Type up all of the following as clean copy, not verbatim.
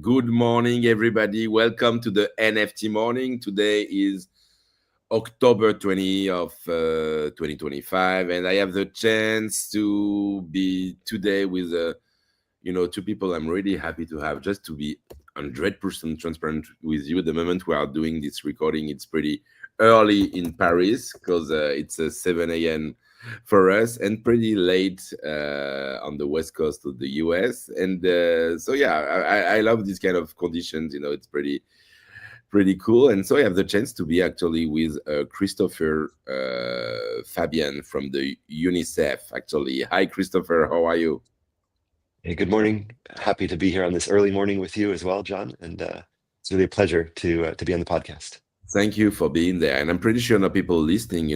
Good morning, everybody. Welcome to the NFT morning. Today is October 20 of 2025, and I have the chance to be today with two people I'm really happy to have. Just to be 100% transparent with you, the moment we are doing this recording, it's pretty early in Paris because it's 7 a.m. for us and pretty late on the west coast of the US. And so yeah, I love these kind of conditions. It's pretty cool. And so I have the chance to be actually with Christopher Fabian from the UNICEF. Actually, hi Christopher, how are you? Hey, good morning. Happy to be here on this early morning with you as well, John. And it's really a pleasure to be on the podcast. Thank you for being there. And I'm pretty sure now people listening,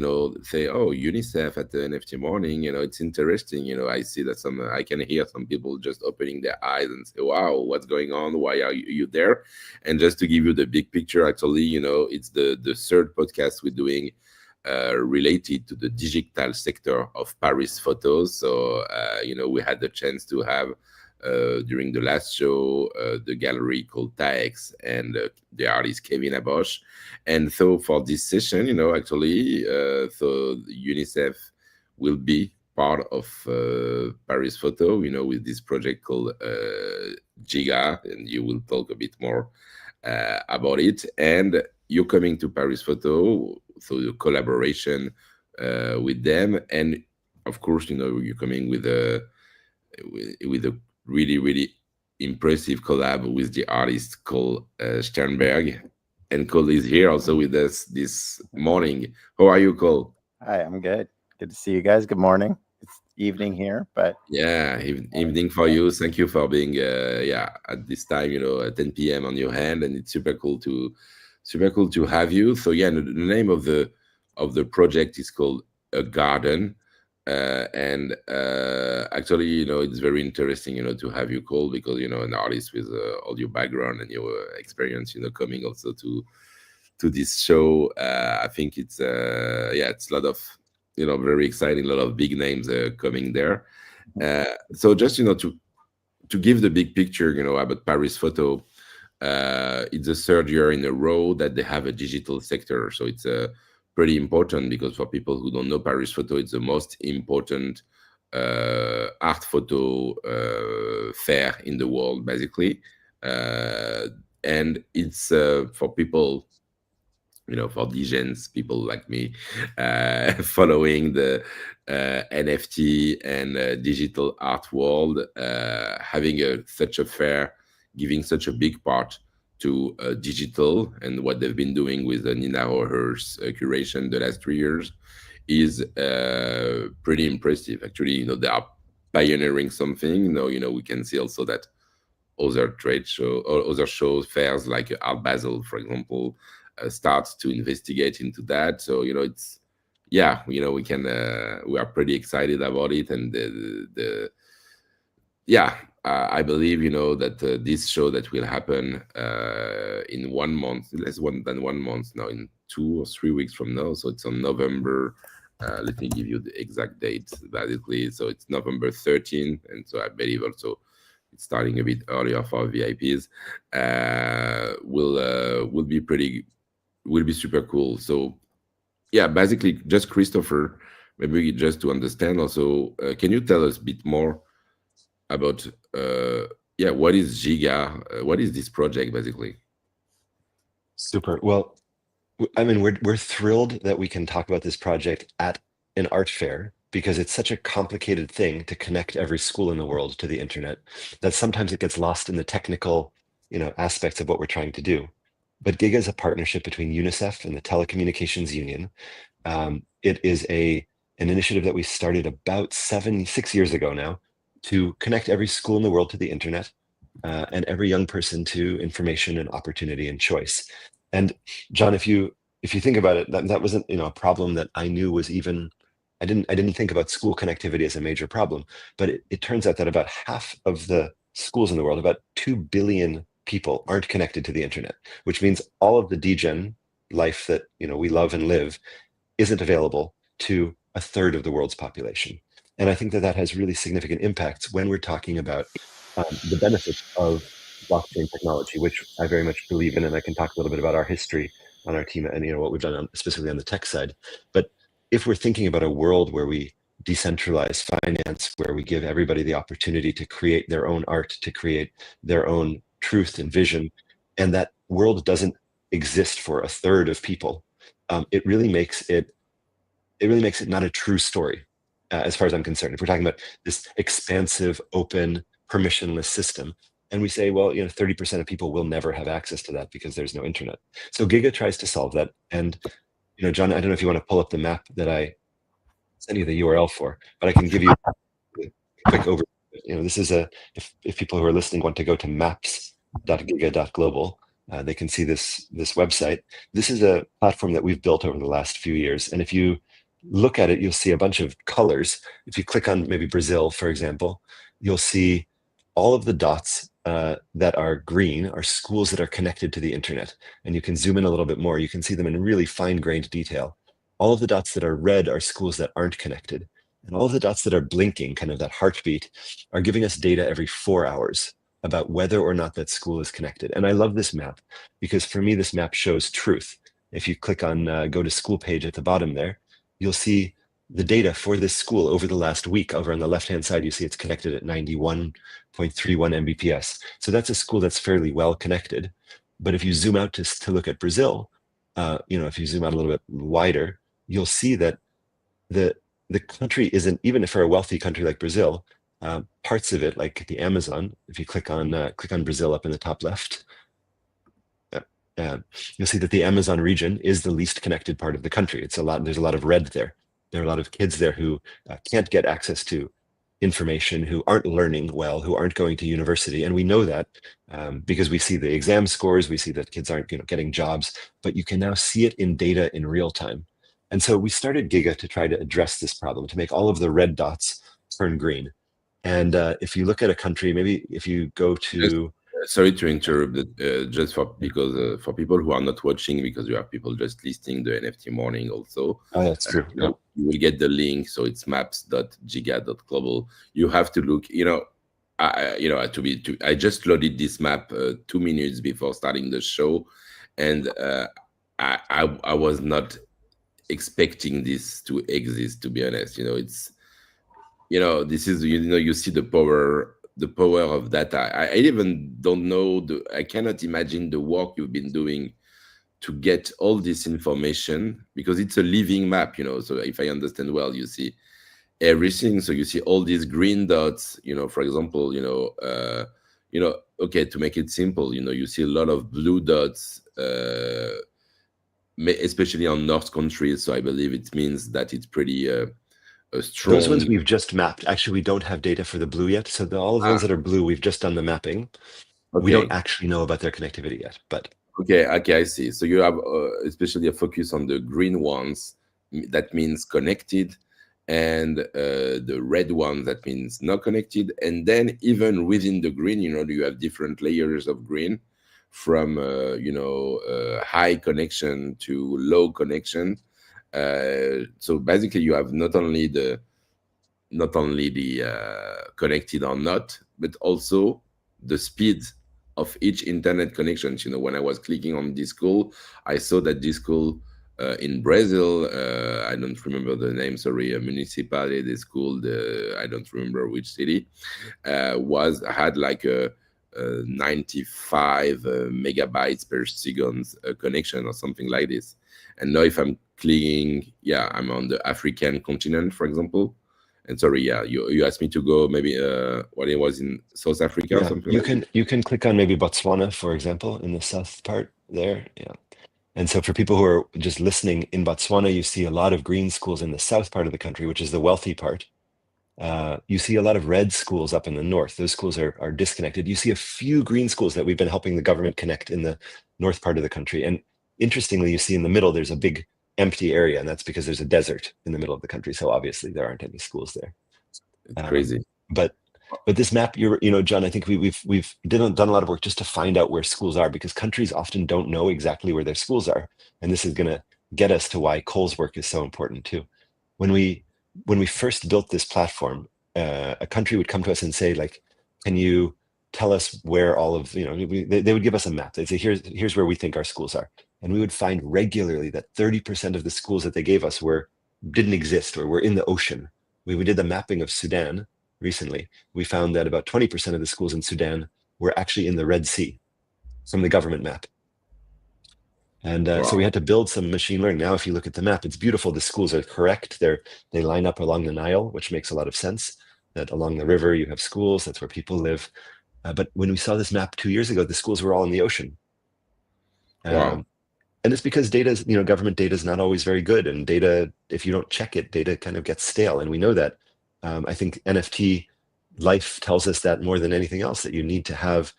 say, oh, UNICEF at the NFT morning, it's interesting. I see that I can hear some people just opening their eyes and say, wow, what's going on? Why are you there? And just to give you the big picture, actually, it's the third podcast we're doing related to the digital sector of Paris photos. So, we had the chance to have during the last show, the gallery called Taex and the artist Kevin Abosch. And so for this session, actually, so UNICEF will be part of Paris Photo, with this project called Giga, and you will talk a bit more about it. And you're coming to Paris Photo, so the collaboration with them. And of course, you're coming with a really impressive collab with the artist Cole Sternberg. And Cole is here also with us this morning. How are you, Cole? Hi, I'm good. Good to see you guys. Good morning. It's evening here, but Yeah, evening for you. Thank you for being at this time, at 10 p.m. on your hand, and it's super cool to have you. So yeah, the name of the project is called A Garden. And actually, it's very interesting, to have you call because an artist with all your background and your experience, coming also to this show. I think it's it's a lot of very exciting, a lot of big names coming there. So just to give the big picture, about Paris Photo. It's the third year in a row that they have a digital sector, so it's pretty important because for people who don't know, Paris Photo, it's the most important art photo fair in the world, basically. And it's for people, for DJs, people like me, following the NFT and digital art world, having such a fair, giving such a big part to digital and what they've been doing with Nina Roher's curation the last 3 years is pretty impressive. Actually, they are pioneering something. We can see also that other trade show or other shows fairs like Art Basel, for example, starts to investigate into that. So it's we can we are pretty excited about it, and the yeah I believe that this show that will happen in 1 month, than 1 month now, in 2 or 3 weeks from now. So it's on November. Let me give you the exact date, basically. So it's November 13th, and so I believe also it's starting a bit earlier for VIPs. Will be super cool. So yeah, basically, just Christopher, maybe just to understand also, can you tell us a bit more about what is Giga? What is this project basically? Super. Well, I mean, we're thrilled that we can talk about this project at an art fair because it's such a complicated thing to connect every school in the world to the internet that sometimes it gets lost in the technical, aspects of what we're trying to do. But Giga is a partnership between UNICEF and the Telecommunications Union. It is an initiative that we started about 6 years ago now to connect every school in the world to the internet and every young person to information and opportunity and choice. And John, if you think about it, that wasn't a problem that I knew was even. I didn't think about school connectivity as a major problem, but it turns out that about half of the schools in the world, about 2 billion people, aren't connected to the internet, which means all of the degen life that we love and live isn't available to a third of the world's population. And I think that has really significant impacts when we're talking about the benefits of blockchain technology, which I very much believe in, and I can talk a little bit about our history on our team and what we've done specifically on the tech side. But if we're thinking about a world where we decentralize finance, where we give everybody the opportunity to create their own art, to create their own truth and vision, and that world doesn't exist for a third of people, it really makes it not a true story, as far as I'm concerned. If we're talking about this expansive, open, permissionless system, and we say, well, 30% of people will never have access to that because there's no internet. So Giga tries to solve that. And John, I don't know if you want to pull up the map that I sent you the URL for, but I can give you a quick overview. This is if people who are listening want to go to maps.giga.global, they can see this website. This is a platform that we've built over the last few years. And if you look at it, you'll see a bunch of colors. If you click on maybe Brazil, for example, you'll see all of the dots that are green are schools that are connected to the internet. And you can zoom in a little bit more. You can see them in really fine-grained detail. All of the dots that are red are schools that aren't connected. And all of the dots that are blinking, kind of that heartbeat, are giving us data every 4 hours about whether or not that school is connected. And I love this map because for me, this map shows truth. If you click on go to school page at the bottom there, you'll see the data for this school over the last week. Over on the left-hand side, you see it's connected at 91.31 Mbps. So that's a school that's fairly well connected. But if you zoom out to look at Brazil, if you zoom out a little bit wider, you'll see that the country isn't, even for a wealthy country like Brazil, parts of it, like the Amazon, if you click on Brazil up in the top left, you'll see that the Amazon region is the least connected part of the country. There's a lot of red there. There are a lot of kids there who can't get access to information, who aren't learning well, who aren't going to university. And we know that because we see the exam scores, we see that kids aren't getting jobs, but you can now see it in data in real time. And so we started Giga to try to address this problem, to make all of the red dots turn green. And if you look at a country, maybe if you go to... Sorry to interrupt, just because for people who are not watching, because you have people just listening the NFT morning also. Oh, that's true. You will get the link, so it's maps.giga.global. You have to look. I just loaded this map 2 minutes before starting the show, and I was not expecting this to exist. To be honest, it's this is you see the power of data. I even don't know I cannot imagine the work you've been doing to get all this information, because it's a living map, so if I understand well, you see everything. So you see all these green dots, for example, okay, to make it simple, you see a lot of blue dots, especially on North countries. So I believe it means that it's pretty strong. Those ones we've just mapped. Actually, we don't have data for the blue yet. So all of the ones that are blue, we've just done the mapping. Okay. We don't actually know about their connectivity yet, but... Okay, I see. So you have especially a focus on the green ones, that means connected, and the red one, that means not connected. And then even within the green, you have different layers of green, from high connection to low connection. So basically, you have not only the connected or not, but also the speed of each internet connection. When I was clicking on this school, I saw that this school in Brazil, I don't remember the name, sorry, a municipality, the school, I don't remember which city, had like a 95 megabytes per second connection or something like this. And now if I'm clicking, I'm on the African continent, for example. And sorry, you asked me to go maybe what it was in South Africa or something. You can click on maybe Botswana, for example, in the south part there. Yeah. And so for people who are just listening, in Botswana, you see a lot of green schools in the south part of the country, which is the wealthy part. You see a lot of red schools up in the north. Those schools are disconnected. You see a few green schools that we've been helping the government connect in the north part of the country. And interestingly, you see in the middle, there's a big empty area, and that's because there's a desert in the middle of the country. So obviously there aren't any schools there. It's crazy. But this map, John, I think we've done a lot of work just to find out where schools are, because countries often don't know exactly where their schools are. And this is going to get us to why Cole's work is so important too. When we first built this platform, a country would come to us and say, like, can you tell us where all of, they would give us a map. They'd say, here's where we think our schools are. And we would find regularly that 30% of the schools that they gave us didn't exist or were in the ocean. We did the mapping of Sudan recently. We found that about 20% of the schools in Sudan were actually in the Red Sea from the government map. And so we had to build some machine learning. Now, if you look at the map, it's beautiful. The schools are correct. They line up along the Nile, which makes a lot of sense, that along the river you have schools. That's where people live. But when we saw this map 2 years ago, the schools were all in the ocean. Wow. And it's because government data is not always very good. And data, if you don't check it, data kind of gets stale. And we know that. I think NFT life tells us that more than anything else, that you need to have,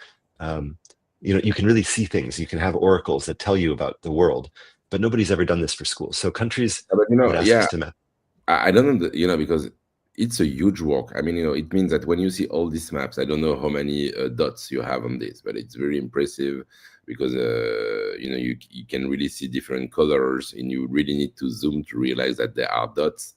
you can really see things. You can have oracles that tell you about the world, but nobody's ever done this for schools. So countries would ask us to map. I don't know, because it's a huge work. I mean, it means that when you see all these maps, I don't know how many dots you have on this, but it's very impressive because, you can really see different colors and you really need to zoom to realize that there are dots.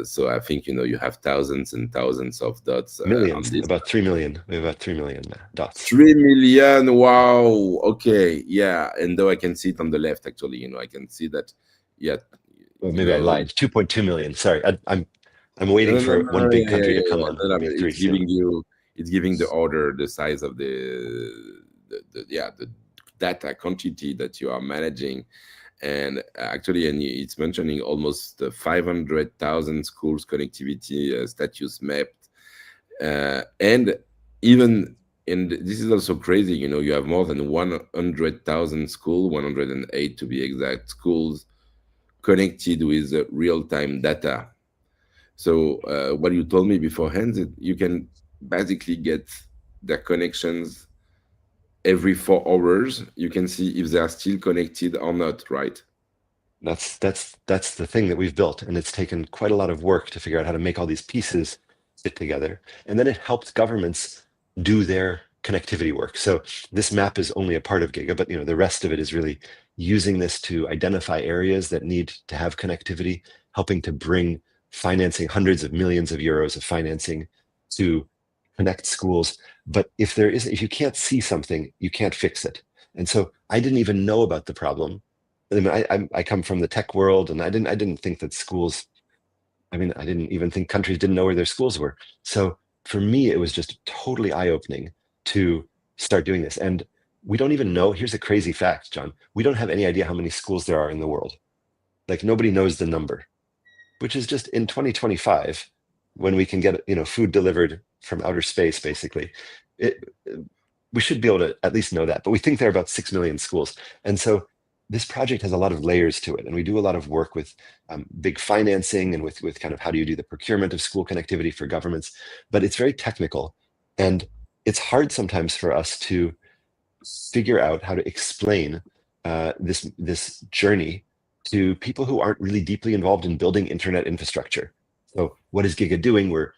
So I think, you have thousands and thousands of dots. Millions, about 3 million. We have about 3 million dots. 3 million, wow. Okay, yeah. And though I can see it on the left, actually, I can see that, yeah. Well, maybe I lied. 2.2 million. Sorry, I'm waiting for one big country to come on. It's giving the order, the size of the data quantity that you are managing. And actually, and it's mentioning almost 500,000 schools connectivity status mapped. And this is also crazy, you have more than 100,000 schools, 108 to be exact, schools connected with real-time data. So what you told me beforehand, that you can basically get their connections every 4 hours. You can see if they are still connected or not, right? That's the thing that we've built, and it's taken quite a lot of work to figure out how to make all these pieces fit together. And then it helps governments do their connectivity work. So this map is only a part of Giga, but the rest of it is really using this to identify areas that need to have connectivity, helping to bring financing, hundreds of millions of euros of financing to connect schools. But if you can't see something, you can't fix it. And so I didn't even know about the problem. I mean, I come from the tech world, and I didn't think that schools. I mean, I didn't even think countries didn't know where their schools were. So for me, it was just totally eye-opening to start doing this. And we don't even know. Here's a crazy fact, John. We don't have any idea how many schools there are in the world. Like, nobody knows the number, which is just in 2025, when we can get food delivered from outer space, basically. We should be able to at least know that. But we think there are about 6 million schools. And so this project has a lot of layers to it, and we do a lot of work with big financing and with kind of how do you do the procurement of school connectivity for governments. But it's very technical, and it's hard sometimes for us to figure out how to explain this journey to people who aren't really deeply involved in building internet infrastructure. So what is Giga doing? We're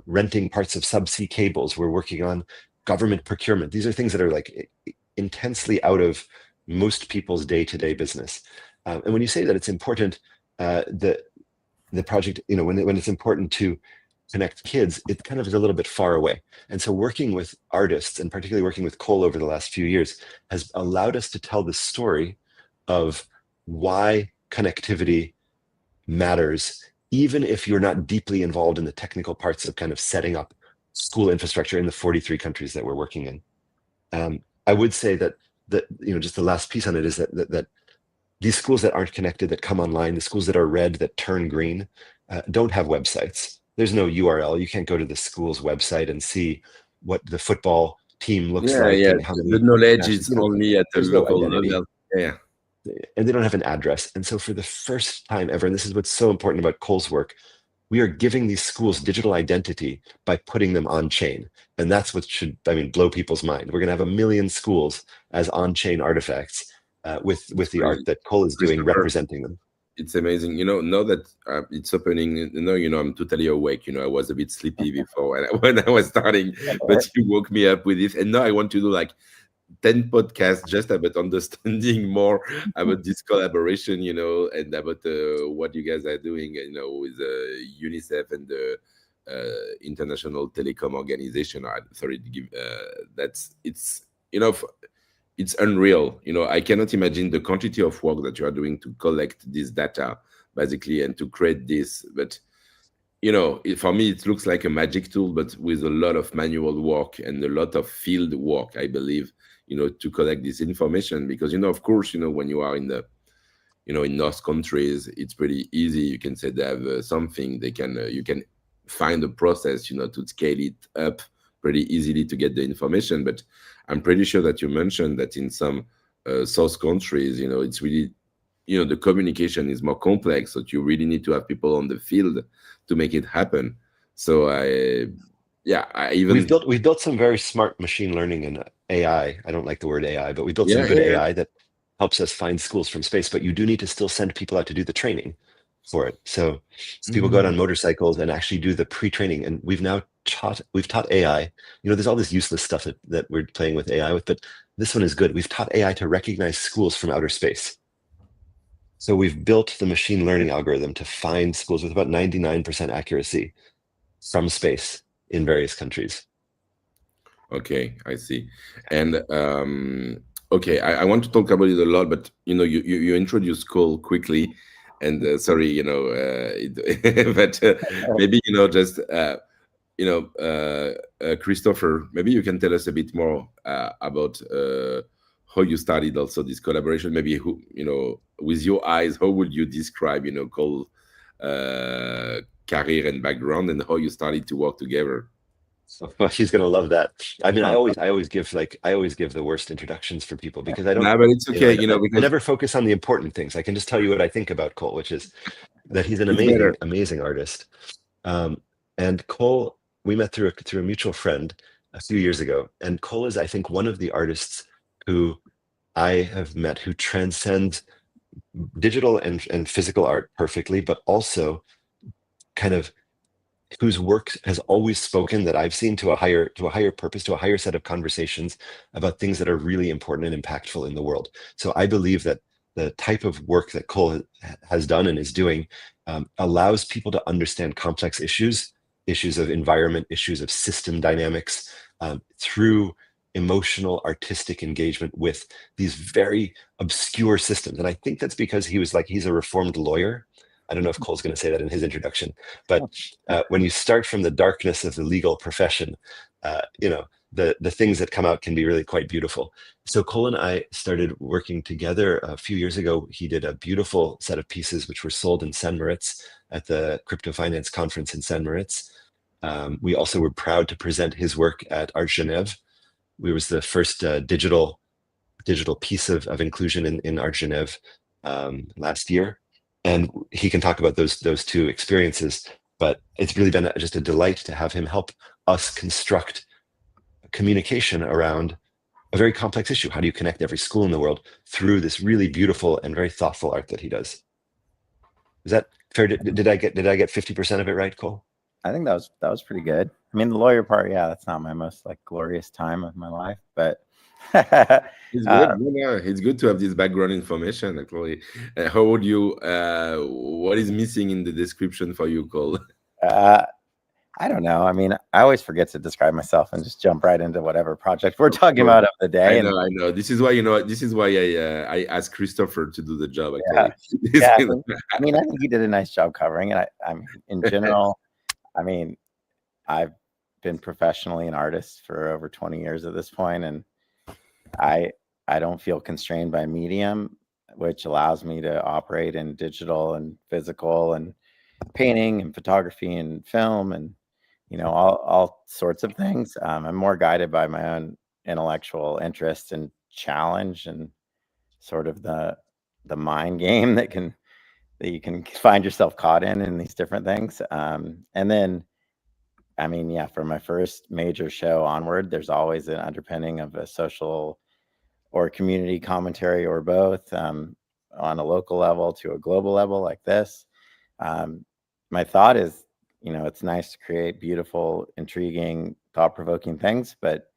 renting parts of subsea cables. We're working on government procurement. These are things that are like intensely out of most people's day-to-day business. And when you say that it's important, the project, when it's important to connect kids, it kind of is a little bit far away. And so working with artists, and particularly working with Cole over the last few years, has allowed us to tell the story of why connectivity matters, even if you're not deeply involved in the technical parts of kind of setting up school infrastructure in the 43 countries that we're working in. I would say that just the last piece on it is that these schools that aren't connected, that come online, the schools that are red, that turn green, don't have websites. There's no URL. You can't go to the school's website and see what the football team looks like. Yeah, and how the knowledge is only at the local level. Yeah. And they don't have an address. And so for the first time ever, and this is what's so important about Cole's work, we are giving these schools digital identity by putting them on chain. And that's what should, blow people's mind. We're going to have 1 million schools as on-chain artifacts with the art that Cole is doing, representing them. It's amazing. Now that it's opening, I'm totally awake. I was a bit sleepy before when I was starting, but you woke me up with this. And now I want to do like 10 podcasts just about understanding more about this collaboration, and about what you guys are doing, with UNICEF and the international telecom organization. Sorry to give it's it's unreal. I cannot imagine the quantity of work that you are doing to collect this data basically and to create this. But for me, it looks like a magic tool, but with a lot of manual work and a lot of field work, I believe, to collect this information. Because, of course, when you are in the, in North countries, it's pretty easy. You can say they have something, you can find a process, to scale it up pretty easily to get the information. But I'm pretty sure that you mentioned that in some South countries, it's really, the communication is more complex, so you really need to have people on the field to make it happen. So we've built some very smart machine learning and AI. I don't like the word AI, but we built some good AI that helps us find schools from space. But you do need to still send people out to do the training for it. So people go out on motorcycles and actually do the pre-training. And we've taught AI. There's all this useless stuff that we're playing with AI with, but this one is good. We've taught AI to recognize schools from outer space. So we've built the machine learning algorithm to find schools with about 99% accuracy from space in various countries. Okay, I see. And okay, I want to talk about it a lot, but you introduced Cole quickly, and sorry, but maybe just Christopher, maybe you can tell us a bit more about how you started also this collaboration. Maybe with your eyes, how would you describe Cole's career and background, and how you started to work together? Well, she's gonna love that. I mean, I always give the worst introductions for people because I don't. Nah, but it's okay, because I never focus on the important things. I can just tell you what I think about Cole, which is that he's an amazing artist. And Cole, we met through a mutual friend a few years ago, and Cole is, I think, one of the artists who I have met who transcends digital and physical art perfectly, but also kind of whose work has always spoken that I've seen to a higher purpose, to a higher set of conversations about things that are really important and impactful in the world. So I believe that the type of work that Cole has done and is doing allows people to understand complex issues of environment, issues of system dynamics through emotional, artistic engagement with these very obscure systems. And I think that's because he's a reformed lawyer. I don't know if Cole's going to say that in his introduction, but when you start from the darkness of the legal profession, the things that come out can be really quite beautiful. So Cole and I started working together a few years ago. He did a beautiful set of pieces which were sold in St. Moritz at the Crypto Finance Conference in St. Moritz. We also were proud to present his work at Art Genève. We was the first digital piece of inclusion in Art Genève last year. And he can talk about those two experiences, but it's really been just a delight to have him help us construct communication around a very complex issue. How do you connect every school in the world through this really beautiful and very thoughtful art that he does? Is that fair? Did I get 50% of it right, Cole? I think that was pretty good. I mean, the lawyer part, yeah, that's not my most glorious time of my life, but it's good. It's good to have this background information. Actually, how would you? What is missing in the description for you, Cole? I don't know. I mean, I always forget to describe myself and just jump right into whatever project we're talking about of the day. I know. This is why I asked Christopher to do the job. Actually. Yeah. I mean, I think he did a nice job covering it. I mean, in general, I mean, I've been professionally an artist for over 20 years at this point, and I don't feel constrained by medium, which allows me to operate in digital and physical and painting and photography and film and all sorts of things. I'm more guided by my own intellectual interest and challenge and sort of the mind game that you can find yourself caught in these different things. And then, I mean, yeah, for my first major show onward, there's always an underpinning of a social or community commentary or both on a local level to a global level like this. My thought is, it's nice to create beautiful, intriguing, thought-provoking things, but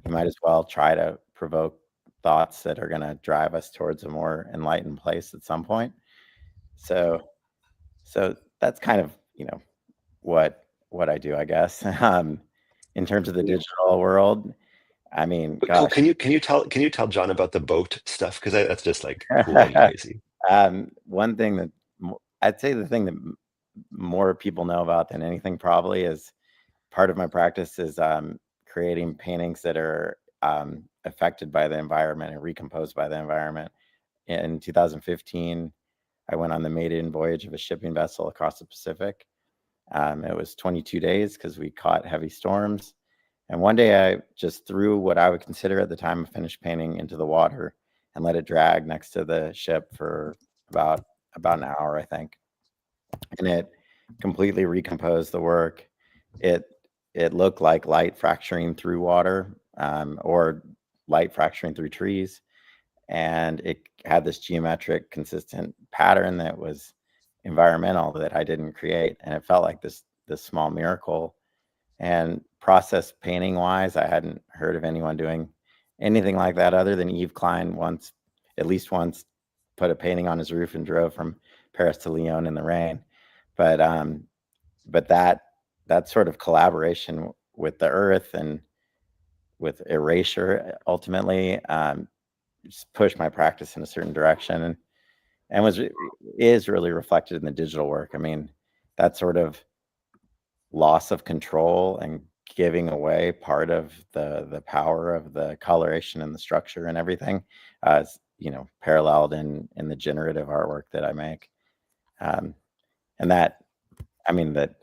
you might as well try to provoke thoughts that are going to drive us towards a more enlightened place at some point. So that's kind of, what what I do, I guess. In terms of the digital world, I mean, But Cole, gosh. can you tell John about the boat stuff? Because that's just like cool and crazy. One thing that I'd say the thing that more people know about than anything probably is part of my practice is creating paintings that are affected by the environment and recomposed by the environment. In 2015, I went on the maiden voyage of a shipping vessel across the Pacific. It was 22 days because we caught heavy storms. And one day I just threw what I would consider at the time a finished painting into the water and let it drag next to the ship for about an hour, I think. And it completely recomposed the work. It looked like light fracturing through water, or light fracturing through trees. And it had this geometric consistent pattern that was environmental that I didn't create. And it felt like this small miracle. And process painting wise, I hadn't heard of anyone doing anything like that other than Yves Klein at least once, put a painting on his roof and drove from Paris to Lyon in the rain. But that sort of collaboration with the earth and with erasure ultimately just pushed my practice in a certain direction, and is really reflected in the digital work. I mean, that sort of loss of control and giving away part of the power of the coloration and the structure and everything is, paralleled in the generative artwork that I make. And that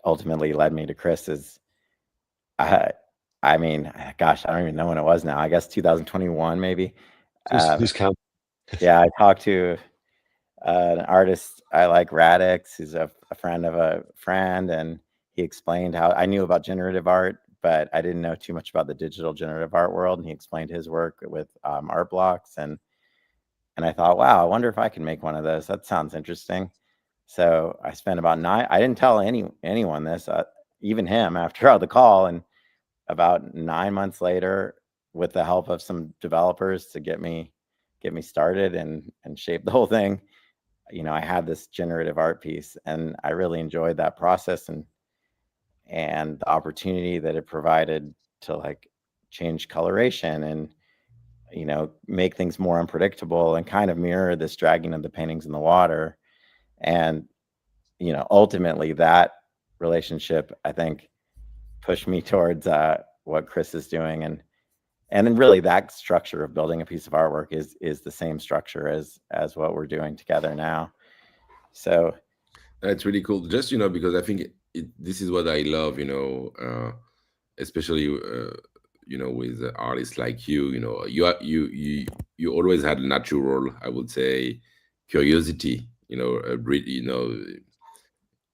ultimately led me to Chris is, I mean, gosh, I don't even know when it was now. I guess 2021 maybe. Who's count? Yeah, I talked to an artist I like, Radix, who's a friend of a friend, and he explained how I knew about generative art, but I didn't know too much about the digital generative art world. And he explained his work with art blocks, and I thought, wow, I wonder if I can make one of those. That sounds interesting. So I spent about I didn't tell anyone this, even him, after all the call, and about 9 months later, with the help of some developers to get me started and shape the whole thing, I had this generative art piece, and I really enjoyed that process and the opportunity that it provided to like change coloration and make things more unpredictable and kind of mirror this dragging of the paintings in the water. And ultimately that relationship, I think, pushed me towards what Chris is doing, and then really that structure of building a piece of artwork is the same structure as what we're doing together now. So That's really cool. Just because I think this is what I love. Especially with artists like you. You always had natural, I would say, curiosity.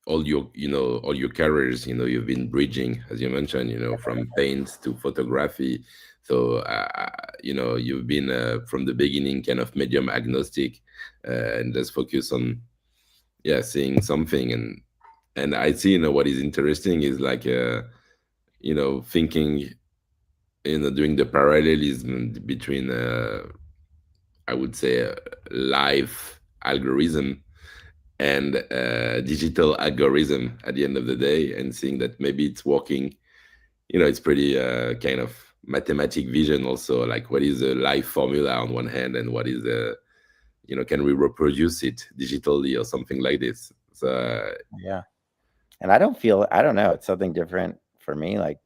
All your careers. You've been bridging, as you mentioned. From paints to photography. So you've been from the beginning kind of medium agnostic, and just focus on seeing something. And I see, what is interesting is like thinking, doing the parallelism between I would say live algorithm and digital algorithm at the end of the day, and seeing that maybe it's working. It's pretty kind of mathematic vision also, like what is a live formula on one hand, and what is can we reproduce it digitally or something like this. So yeah, and I don't know, it's something different for me. Like,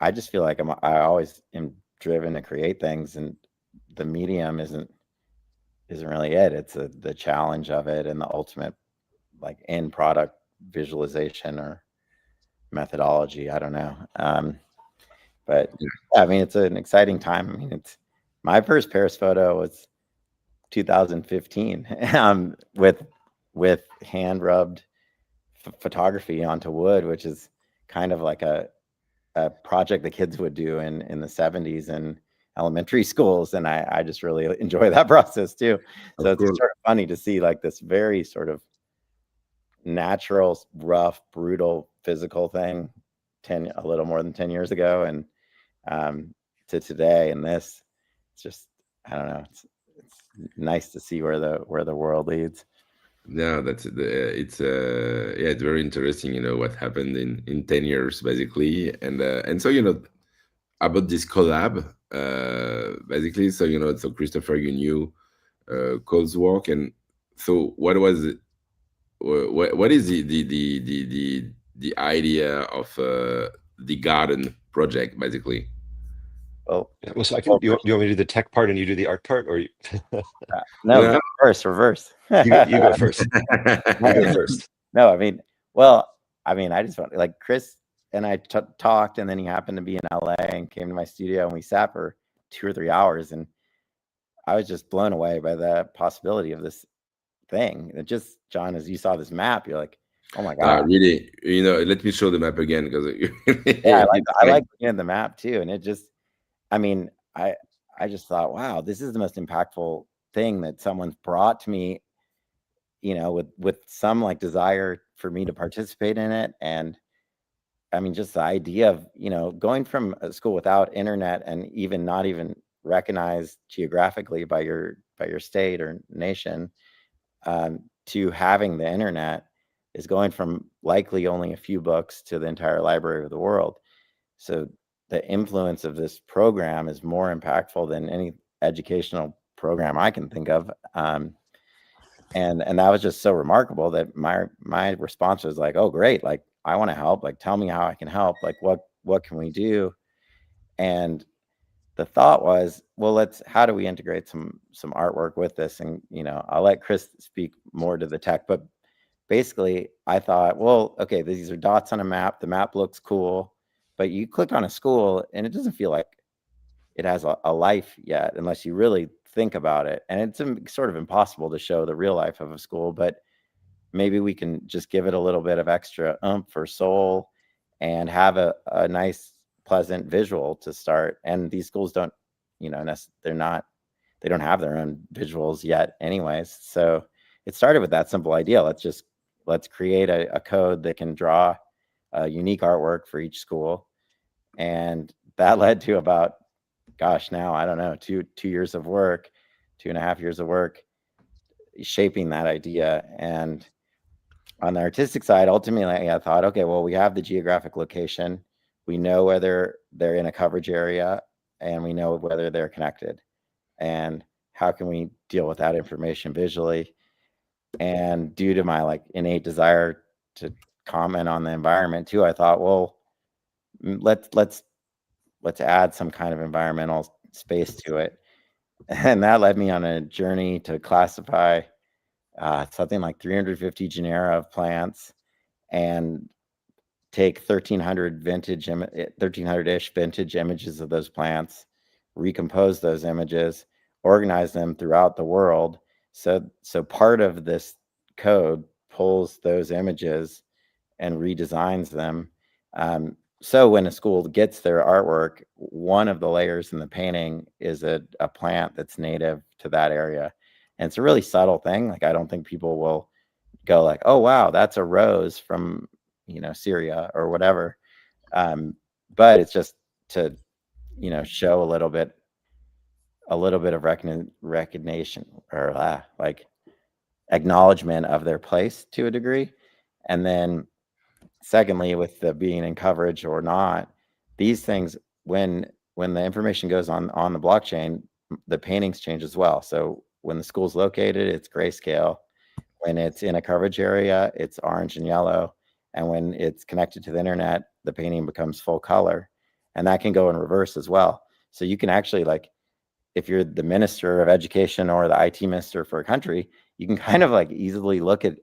I just feel like I always am driven to create things, and the medium isn't really it. It's the challenge of it and the ultimate like end product visualization or methodology. I don't know. But yeah, I mean, it's an exciting time. I mean, it's my first Paris photo was 2015 with hand rubbed photography onto wood, which is kind of like a project the kids would do in the 70s in elementary schools. And I just really enjoy that process too. So it's sort of funny to see like this very sort of natural, rough, brutal, physical thing a little more than 10 years ago, and to today. And this, it's just, I don't know, it's nice to see where the world leads. No, that's yeah, it's very interesting, what happened in 10 years basically. And so, about this collab, basically. So, so Christopher, you knew Cole's work, and so what was it, what is the idea of the garden project basically? Well, Yeah, well, so I can. well, You want me to do the tech part and you do the art part, or you, no, No. reverse. you go first. You go first. No, I mean, well, I mean, I just want like Chris and I talked, and then he happened to be in LA and came to my studio, and we sat for 2 or 3 hours, and I was just blown away by the possibility of this thing. It just, John, as you saw this map, you're like, oh my god, Really, let me show the map again because yeah, it's I like, like looking at the map too, and it just, I mean, I just thought, wow, this is the most impactful thing that someone's brought to me, with some like desire for me to participate in it. And I mean, just the idea of, going from a school without internet and even not even recognized geographically by your state or nation, to having the internet, is going from likely only a few books to the entire library of the world. So the influence of this program is more impactful than any educational program I can think of. And that was just so remarkable that my response was like, oh great, like I want to help, like tell me how I can help, like what can we do? And the thought was, well, how do we integrate some artwork with this? And I'll let Chris speak more to the tech, but basically I thought, well, okay, these are dots on a map, the map looks cool, but you click on a school and it doesn't feel like it has a life yet unless you really think about it. And it's sort of impossible to show the real life of a school, but maybe we can just give it a little bit of extra oomph or soul and have a nice, pleasant visual to start. And these schools don't, they don't have their own visuals yet anyways. So it started with that simple idea. Let's create a code that can draw a unique artwork for each school. And that led to about, gosh, now I don't know, 2 years of work, 2.5 years of work shaping that idea. And on the artistic side, ultimately I thought, okay, well, we have the geographic location, we know whether they're in a coverage area, and we know whether they're connected, and how can we deal with that information visually? And due to my like innate desire to comment on the environment too, I thought, well, let's add some kind of environmental space to it. And that led me on a journey to classify something like 350 genera of plants, and take 1300-ish vintage images of those plants, recompose those images, organize them throughout the world. So part of this code pulls those images and redesigns them. So when a school gets their artwork, one of the layers in the painting is a plant that's native to that area. And it's a really subtle thing. Like, I don't think people will go like, oh, wow, that's a rose from, Syria or whatever. But it's just to, show a little bit of recognition, or like acknowledgement of their place to a degree. And then secondly, with the being in coverage or not, these things, when the information goes on the blockchain, the paintings change as well. So when the school's located, it's grayscale. When it's in a coverage area, it's orange and yellow. And when it's connected to the internet, the painting becomes full color. And that can go in reverse as well. So you can actually, like, if you're the minister of education or the IT minister for a country, you can kind of like easily look at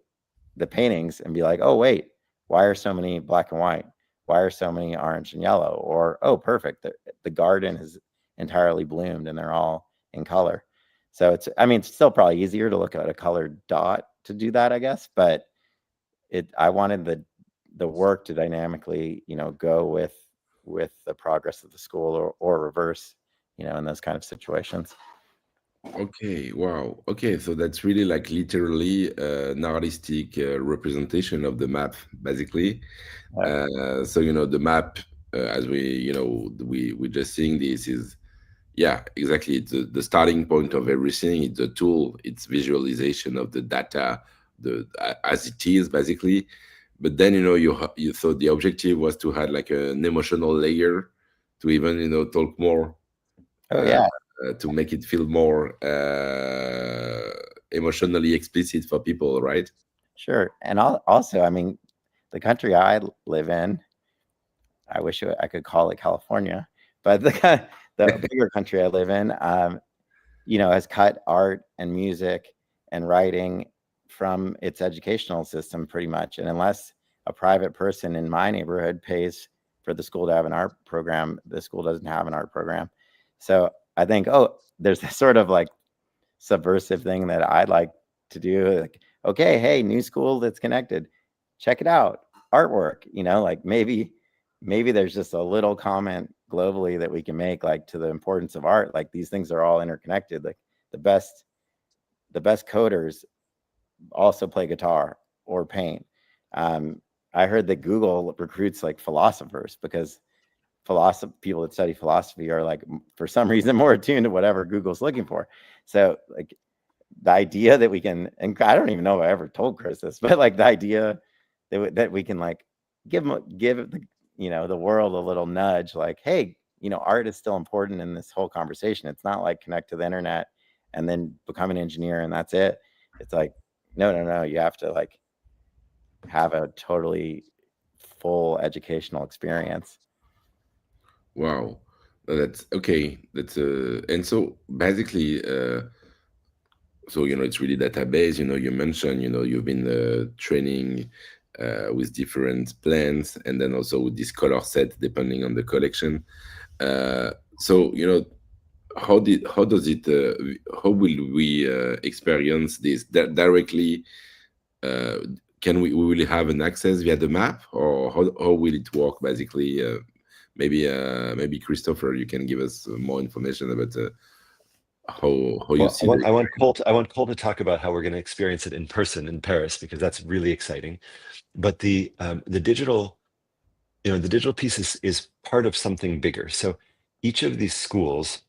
the paintings and be like, oh, wait, why are so many black and white? Why are so many orange and yellow? Or, oh, perfect, the garden is entirely bloomed and they're all in color. So it's still probably easier to look at a colored dot to do that, I guess. But I wanted the work to dynamically, go with the progress of the school, or reverse, in those kind of situations. Okay, wow. Okay, so that's really like literally an artistic representation of the map, basically. So the map, as we just seeing this is, yeah, exactly. It's the starting point of everything. It's a tool. It's visualization of the data as it is basically. But then you thought the objective was to have like an emotional layer to even talk more, Oh yeah, to make it feel more emotionally explicit for people, right? sure. And also, I mean, the country I live in, I wish I could call it California, but the bigger country I live in, has cut art and music and writing from its educational system pretty much. And unless a private person in my neighborhood pays for the school to have an art program, the school doesn't have an art program. So I think, there's this sort of like subversive thing that I'd like to do. Like, okay, hey, new school that's connected, check it out, artwork. Like maybe there's just a little comment globally that we can make, like, to the importance of art. Like, these things are all interconnected. Like the best coders also play guitar or paint. I heard that Google recruits like philosophers because people that study philosophy are like, for some reason, more attuned to whatever Google's looking for. So like the idea that we can, and I don't even know if I ever told Chris this, but like the idea that we can like give the the world a little nudge, like, hey, art is still important in this whole conversation. It's not like connect to the internet and then become an engineer and that's it. It's like, no, you have to like have a totally full educational experience. Wow. That's okay. That's and so basically, so it's really database. You mentioned you've been training with different plants, and then also with this color set depending on the collection. So how does it how will we experience this directly? Can we will have an access via the map, or how will it work basically? Maybe Christopher, you can give us more information about how you Well, see I want Cole to talk about how we're going to experience it in person in Paris, because that's really exciting. But the digital, the digital piece is part of something bigger. So each of these schools,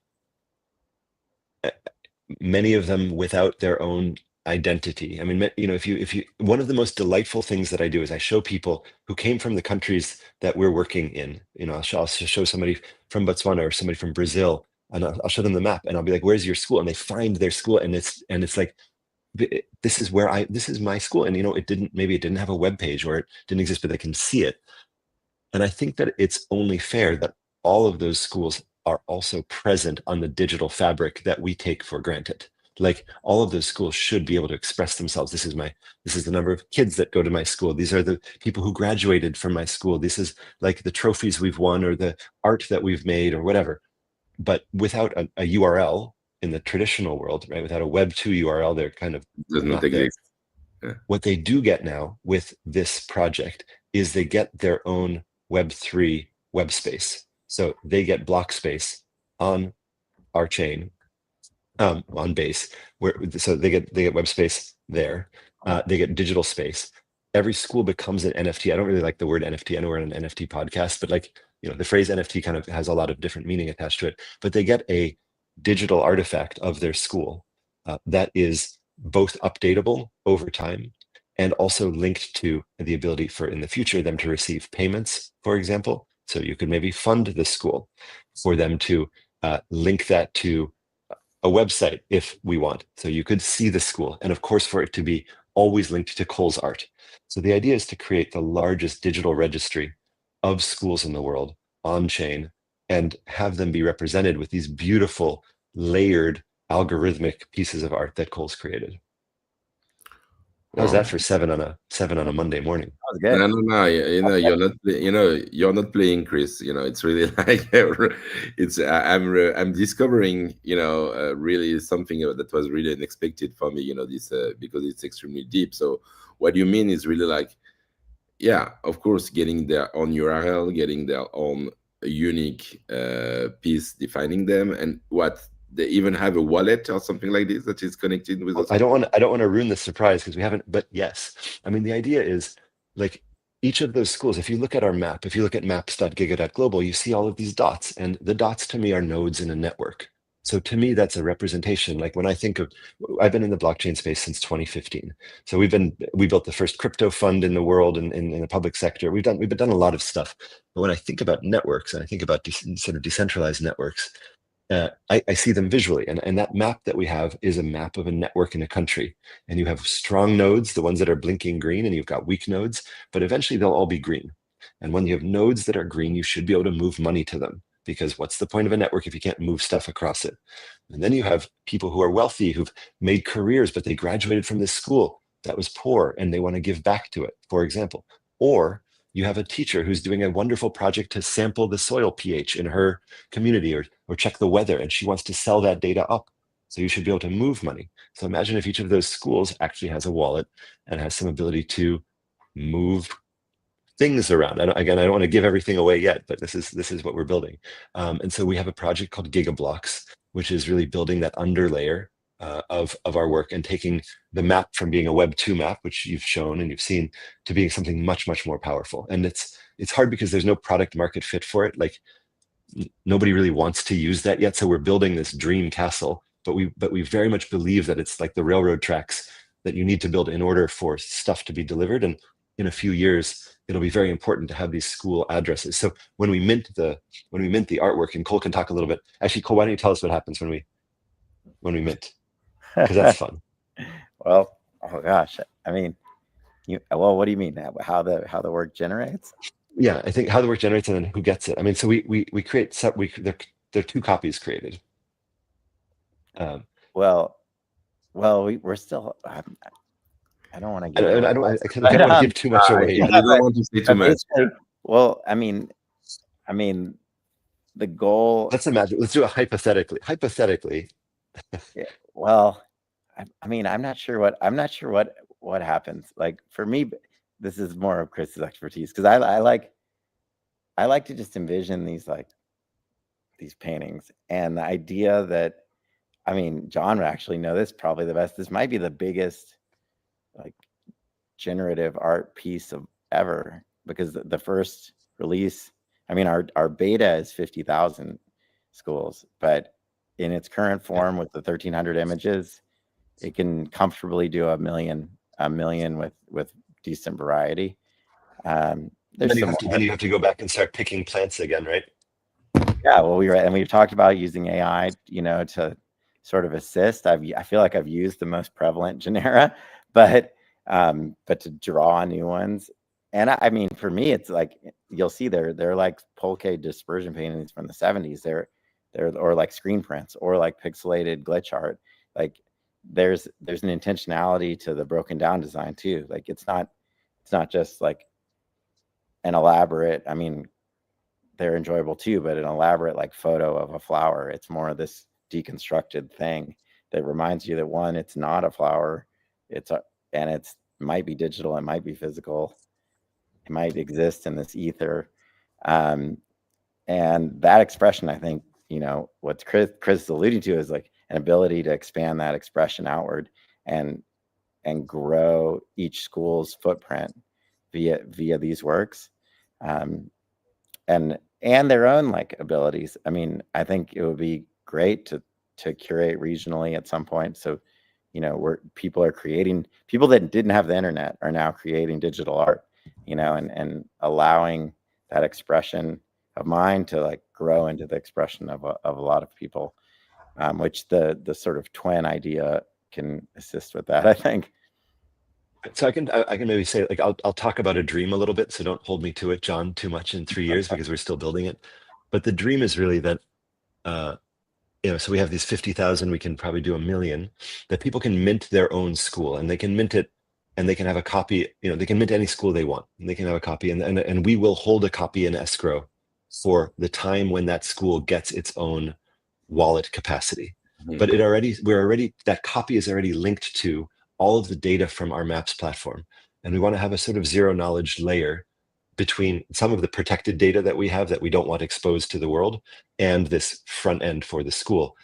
many of them without their own identity. I mean, if you one of the most delightful things that I do is I show people who came from the countries that we're working in. I'll show somebody from Botswana or somebody from Brazil, and I'll show them the map, and I'll be like, "Where's your school?" And they find their school, and it's like, this is my school, and it didn't have a web page, or it didn't exist, but they can see it. And I think that it's only fair that all of those schools are also present on the digital fabric that we take for granted. Like, all of those schools should be able to express themselves. This is the number of kids that go to my school. These are the people who graduated from my school. This is like the trophies we've won, or the art that we've made, or whatever. But without a URL in the traditional world, right? Without a Web 2 URL, they're kind of does not not there. exist. Yeah. What they do get now with this project is they get their own Web 3 web space. So they get block space on our chain, on Base, so they get web space there. They get digital space. Every school becomes an NFT. I don't really like the word NFT. I know we're on an NFT podcast, but like, the phrase NFT kind of has a lot of different meaning attached to it. But they get a digital artifact of their school that is both updatable over time and also linked to the ability for, in the future, them to receive payments, for example. So you could maybe fund the school for them to link that to a website if we want. So you could see the school, and of course for it to be always linked to Cole's art. So the idea is to create the largest digital registry of schools in the world on chain, and have them be represented with these beautiful layered algorithmic pieces of art that Cole's created. How's that for seven on a Monday morning? That was good. No. You're not playing, Chris. It's really like I'm discovering really something that was really unexpected for me. This because it's extremely deep. So what you mean is really like, yeah, of course, getting their own URL, getting their own unique piece defining them, and what they even have a wallet or something like this that is connected with us. I don't want to ruin the surprise, because we haven't, but yes. I mean, the idea is like, each of those schools, if you look at our map, if you look at maps.giga.global, you see all of these dots, and the dots to me are nodes in a network. So to me, that's a representation. Like when I think of, I've been in the blockchain space since 2015. So we built the first crypto fund in the world and in the public sector. We've done a lot of stuff. But when I think about networks and I think about sort of decentralized networks, I see them visually. And that map that we have is a map of a network in a country. And you have strong nodes, the ones that are blinking green, and you've got weak nodes, but eventually they'll all be green. And when you have nodes that are green, you should be able to move money to them, because what's the point of a network if you can't move stuff across it? And then you have people who are wealthy, who've made careers, but they graduated from this school that was poor and they want to give back to it, for example. Or you have a teacher who's doing a wonderful project to sample the soil pH in her community, or check the weather, and she wants to sell that data up. So you should be able to move money. So imagine if each of those schools actually has a wallet and has some ability to move things around. I don't want to give everything away yet, but this is what we're building. And so we have a project called Giga, which is really building that underlayer of our work and taking the map from being a Web 2 map, which you've shown and you've seen, to being something much, much more powerful. And it's hard because there's no product market fit for it. Like nobody really wants to use that yet. So we're building this dream castle, but we very much believe that it's like the railroad tracks that you need to build in order for stuff to be delivered. And in a few years, it'll be very important to have these school addresses. So when we mint the artwork, and Cole can talk a little bit. Actually, Cole, why don't you tell us what happens when we mint? Because that's fun. Well, oh gosh, I mean, what do you mean? How the work generates? Yeah, I think how the work generates and then who gets it. I mean, so we create there are 2 copies created. We're still. I don't want to give. I don't want to give too much away. You don't want to say too much. Well, I mean, the goal. Let's imagine. Let's do it hypothetically. Hypothetically. Yeah, well, I mean, I'm not sure what happens. Like for me, this is more of Chris's expertise, because I like to just envision these paintings, and the idea that, I mean, John would actually know this probably the best. This might be the biggest generative art piece of ever, because the first release, I mean, our beta is 50,000 schools, but in its current form with the 1,300 images, it can comfortably do a million with decent variety. Then you have to go back and start picking plants again, right? Yeah, well, we've talked about using AI, to sort of assist. I feel like I've used the most prevalent genera, but to draw new ones. And I mean, for me, it's like, you'll see they're like Polke dispersion paintings from the 70s. They're or like screen prints or like pixelated glitch art. Like there's an intentionality to the broken down design too. Like it's not just like an elaborate, I mean, they're enjoyable too, but an elaborate like photo of a flower. It's more of this deconstructed thing that reminds you that, one, it's not a flower, and it's might be digital, it might be physical, it might exist in this ether, and that expression, I think, what Chris is alluding to is like an ability to expand that expression outward and grow each school's footprint via these works, and their own like abilities. I mean, I think it would be great to curate regionally at some point. So, where people that didn't have the internet are now creating digital art, and allowing that expression of mine to like grow into the expression of a lot of people, which the sort of twin idea can assist with that, I think. So I can maybe say, like, I'll talk about a dream a little bit. So don't hold me to it, John, too much in 3 years, because we're still building it. But the dream is really that, so we have these 50,000, we can probably do 1 million, that people can mint their own school, and they can mint it, and they can have a copy, they can mint any school they want, and they can have a copy, and we will hold a copy in escrow for the time when that school gets its own wallet capacity. Mm-hmm. But that copy is already linked to all of the data from our Maps platform. And we want to have a sort of zero knowledge layer between some of the protected data that we have that we don't want exposed to the world, and this front end for the school.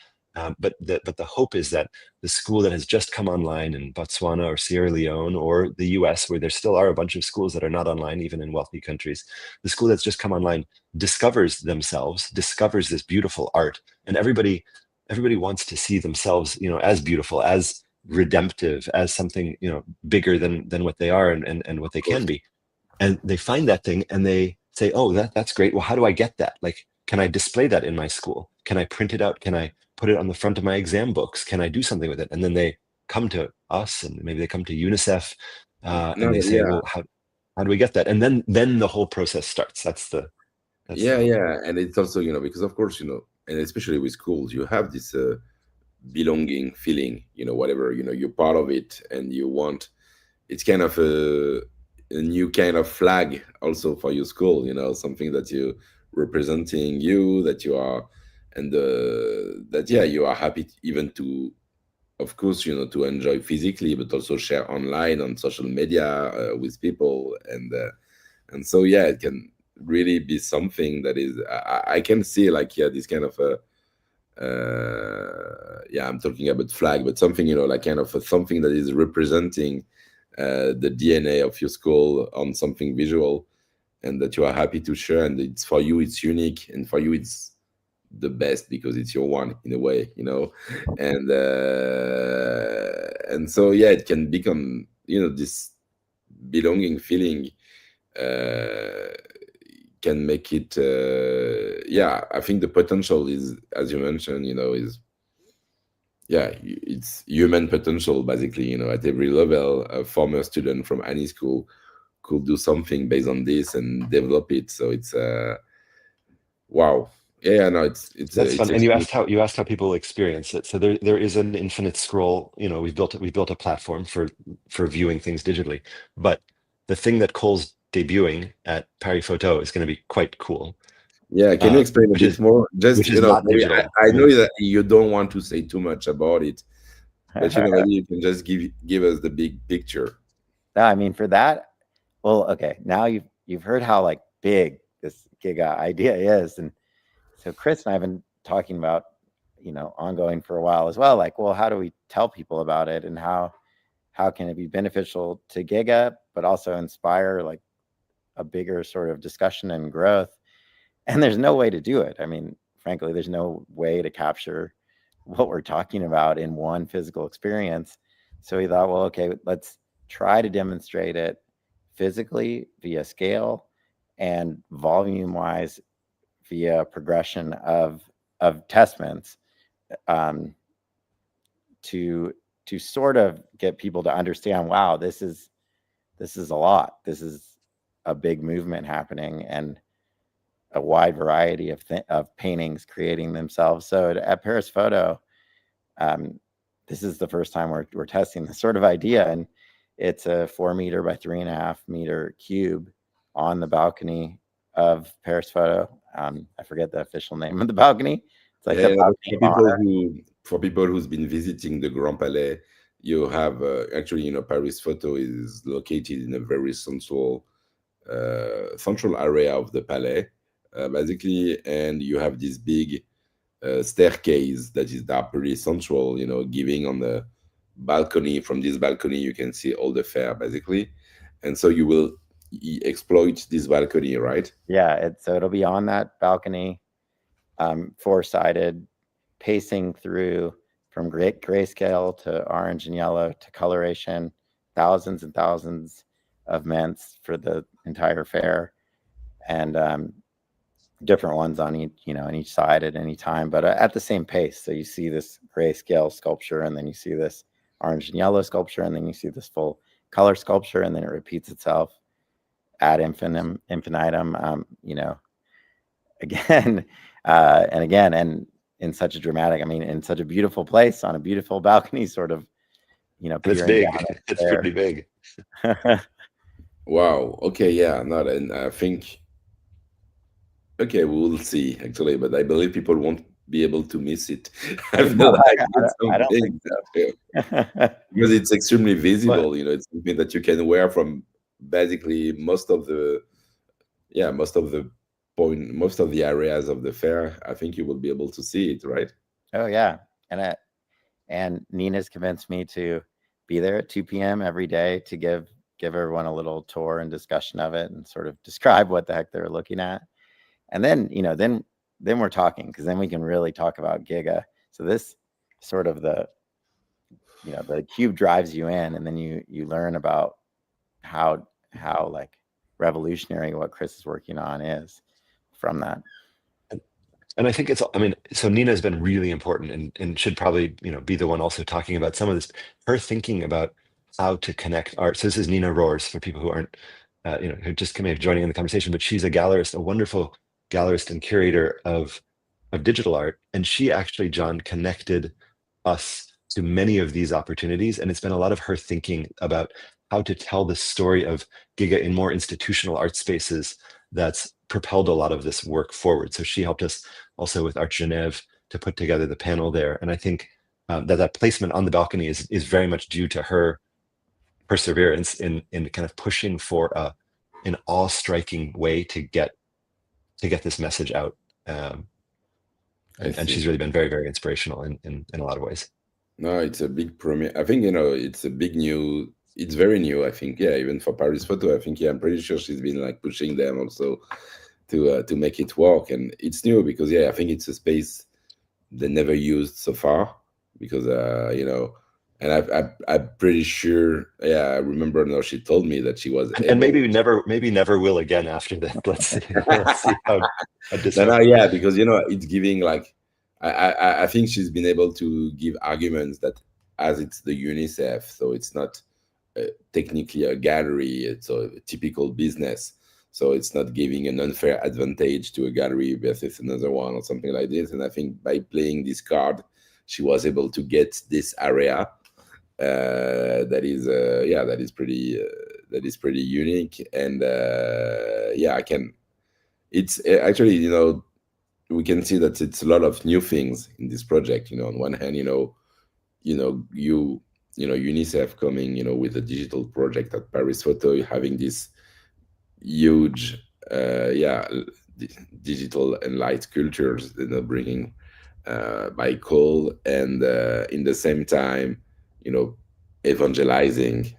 But the hope is that the school that has just come online in Botswana or Sierra Leone or the US, where there still are a bunch of schools that are not online, even in wealthy countries, the school that's just come online discovers this beautiful art, and everybody everybody wants to see themselves, as beautiful, as redemptive, as something, bigger than what they are and what they Of course. can be. And they find that thing and they say, oh, that's great. Well, how do I get that? Like, can I display that in my school? Can I print it out? Can I put it on the front of my exam books? Can I do something with it? And then they come to us, and maybe they come to UNICEF, and they say, well, how do we get that? And then the whole process starts. That's yeah. And it's also, because of course, and especially with schools, you have this belonging feeling, whatever, you're part of it, and you want, it's kind of a new kind of flag also for your school, something that you representing you, that you are, and that, yeah, you are happy even to, of course, to enjoy physically, but also share online on social media with people. And so, yeah, it can really be something that is, I can see, like, yeah, this kind of a, yeah, I'm talking about flag, but something, like kind of something that is representing the DNA of your school on something visual, and that you are happy to share, and it's for you, it's unique, and for you it's the best because it's your one in a way, and so, yeah, it can become, this belonging feeling can make it, yeah, I think the potential is, as you mentioned, is, yeah, it's human potential basically, at every level. A former student from any school could do something based on this and develop it. So it's wow. Yeah, no, it's That's fun. it's And you asked how people experience it. So there is an infinite scroll. We've built a platform for viewing things digitally. But the thing that Cole's debuting at Paris Photo is going to be quite cool. Yeah, can you explain a bit more? Just, which is not maybe digital. I know that you don't want to say too much about it, but maybe you can just give us the big picture. No, I mean, for that, well, okay, now you've heard how like big this Giga idea is, and so Chris and I have been talking about, ongoing for a while as well. Like, well, how do we tell people about it, and how can it be beneficial to Giga, but also inspire like a bigger sort of discussion and growth? And there's no way to do it. I mean, frankly, there's no way to capture what we're talking about in one physical experience. So we thought, well, okay, let's try to demonstrate it physically via scale and volume wise via progression of testments, to sort of get people to understand, wow, this is a lot. This is a big movement happening, and a wide variety of paintings creating themselves. So at Paris Photo, this is the first time we're testing this sort of idea, and it's a 4 meter by 3.5 meter cube on the balcony of Paris Photo. I forget the official name of the balcony. It's like the balcony for people who's been visiting the Grand Palais, you have actually, Paris Photo is located in a very central area of the Palais, basically, and you have this big staircase that is there pretty central, giving on the balcony. From this balcony you can see all the fair basically, and so you will exploit this balcony, right? Yeah, so it'll be on that balcony, four-sided, pacing through from grayscale to orange and yellow to coloration, thousands and thousands of mints for the entire fair, and different ones on each side at any time, but at the same pace. So you see this grayscale sculpture, and then you see this orange and yellow sculpture, and then you see this full color sculpture, and then it repeats itself ad infinitum, again and again, and in such a dramatic, in such a beautiful place on a beautiful balcony, sort of, it's big. It's pretty big. Wow. Okay. Yeah. Not, and I think, okay, we will see actually, but I believe people won't be able to miss it. I feel like I don't think so. Because it's extremely visible. It's something that you can wear from basically most of the areas of the fair. I think you will be able to see it, right? Oh yeah, and Nina's convinced me to be there at 2 p.m. every day to give everyone a little tour and discussion of it, and sort of describe what the heck they're looking at. And then, then we're talking, because then we can really talk about Giga. So this sort of the cube drives you in, and then you learn about how like revolutionary what Chris is working on is from that. And I think so Nina's been really important and should probably, be the one also talking about some of this, her thinking about how to connect art. So this is Nina Roars for people who aren't, who just may be joining in the conversation, but she's a gallerist, a wonderful gallerist and curator of digital art. And she actually, John, connected us to many of these opportunities. And it's been a lot of her thinking about how to tell the story of Giga in more institutional art spaces that's propelled a lot of this work forward. So she helped us also with Art Genève to put together the panel there. And I think that placement on the balcony is very much due to her perseverance in kind of pushing for an awe-striking way to get this message out. And she's really been very, very inspirational in a lot of ways. No, it's a big premiere. I think, it's a big new, it's very new, I think. Yeah, even for Paris Photo, I think, I'm pretty sure she's been like pushing them also to make it work. And it's new because, I think it's a space they never used so far because, and I'm pretty sure, I remember now she told me that she was and maybe never will again after that. Let's see how this no, because it's giving like I think she's been able to give arguments that as it's the UNICEF, so it's not technically a gallery, it's a typical business, so it's not giving an unfair advantage to a gallery versus another one or something like this. And I think by playing this card, she was able to get this area that is pretty unique. And it's actually, we can see that it's a lot of new things in this project. On one hand, UNICEF coming, with a digital project at Paris Photo, having this huge, digital and light sculptures, bringing by Cole, and in the same time, evangelizing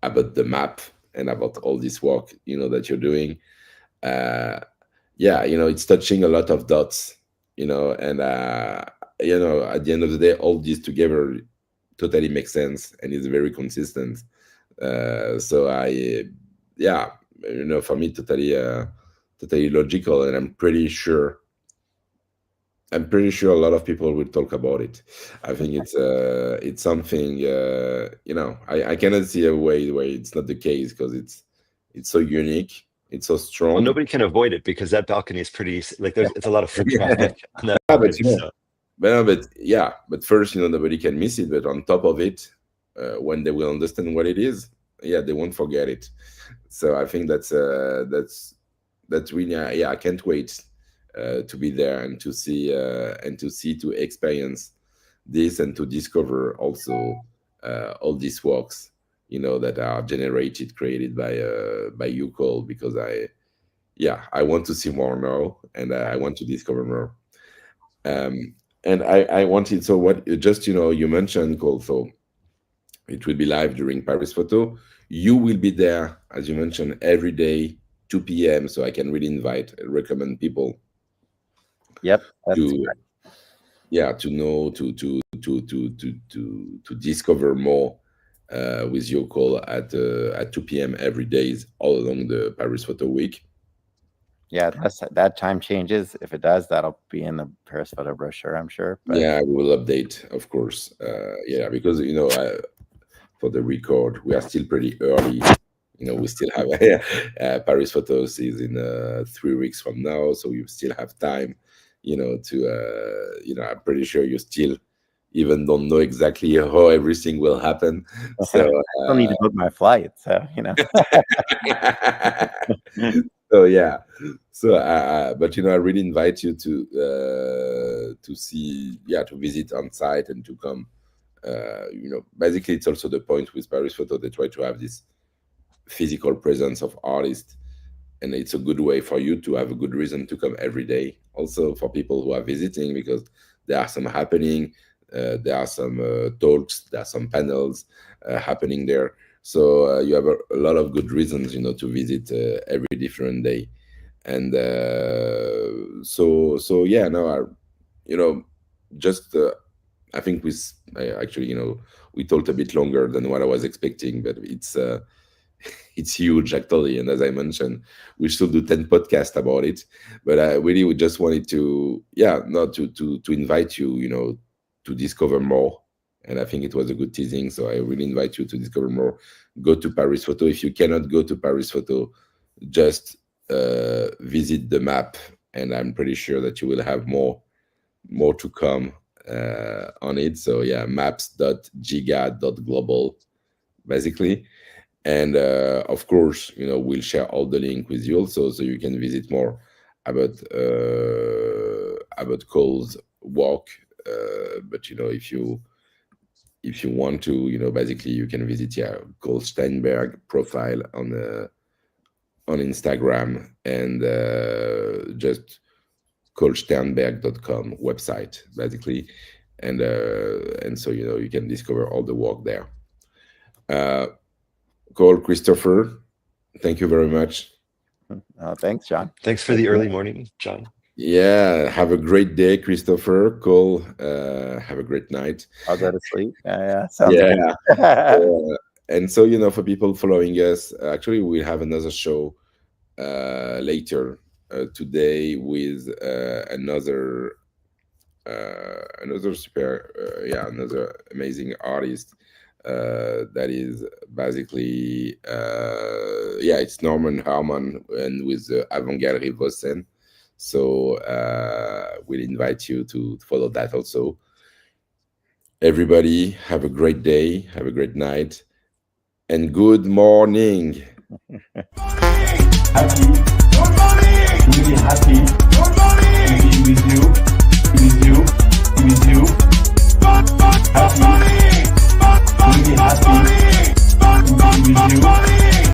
about the map and about all this work, that you're doing. It's touching a lot of dots, and at the end of the day, all this together totally makes sense and is very consistent. So for me, totally logical, and I'm pretty sure a lot of people will talk about it. I think it's something, I cannot see a way where it's not the case, because it's so unique. It's so strong. Well, nobody can avoid it because that balcony is pretty, like, it's a lot of foot traffic on that. But first, nobody can miss it. But on top of it, when they will understand what it is, they won't forget it. So I think that's really, I can't wait to be there and to see to experience this, and to discover also all these works, that are created by you, Cole, because I want to see more now, and I want to discover more. And I wanted, so what, just, you mentioned, Cole, so it will be live during Paris Photo. You will be there, as you mentioned, every day, 2 p.m. So I can really recommend people. Yep. To know, to discover more with your Cole at 2 p.m. every day all along the Paris Photo Week. Yeah, that time changes. If it does, that'll be in the Paris Photo brochure, I'm sure. But we will update, of course. Because for the record, we are still pretty early. We still have Paris Photos is in 3 weeks from now, so you still have time. I'm pretty sure you still even don't know exactly how everything will happen. So I still need to book my flight. So but I really invite you to see, to visit on site and to come. Basically, it's also the point with Paris Photo. They try to have this physical presence of artists, and it's a good way for you to have a good reason to come every day. Also for people who are visiting, because there are some happening, there are some talks, there are some panels happening there. So you have a lot of good reasons, to visit every different day. And just I think actually, we talked a bit longer than what I was expecting, but it's huge actually. And as I mentioned, we should do 10 podcasts about it. But I really would just wanted to, not to invite you, to discover more. And I think it was a good teasing. So I really invite you to discover more. Go to Paris Photo. If you cannot go to Paris Photo, just visit the map, and I'm pretty sure that you will have more to come on it. So maps.giga.global basically. And of course, we'll share all the link with you also, so you can visit more about Cole's walk. But if you want to, basically you can visit Cole Sternberg profile on Instagram, and just colesternberg.com website basically, and so you can discover all the work there. Cole, Christopher, thank you very much. Thanks, John. Thanks for the early morning, John. Yeah, have a great day, Christopher. Cole, have a great night. I'll go to sleep. Sounds good. And so, for people following us, actually we have another show later today with another another amazing artist that is basically it's Norman Harmon, and with Avant-Galerie Vossen. So we'll invite you to follow that also. Everybody, have a great day, have a great night, and good morning. Happy. Good morning. Really happy. Good morning. To be with you.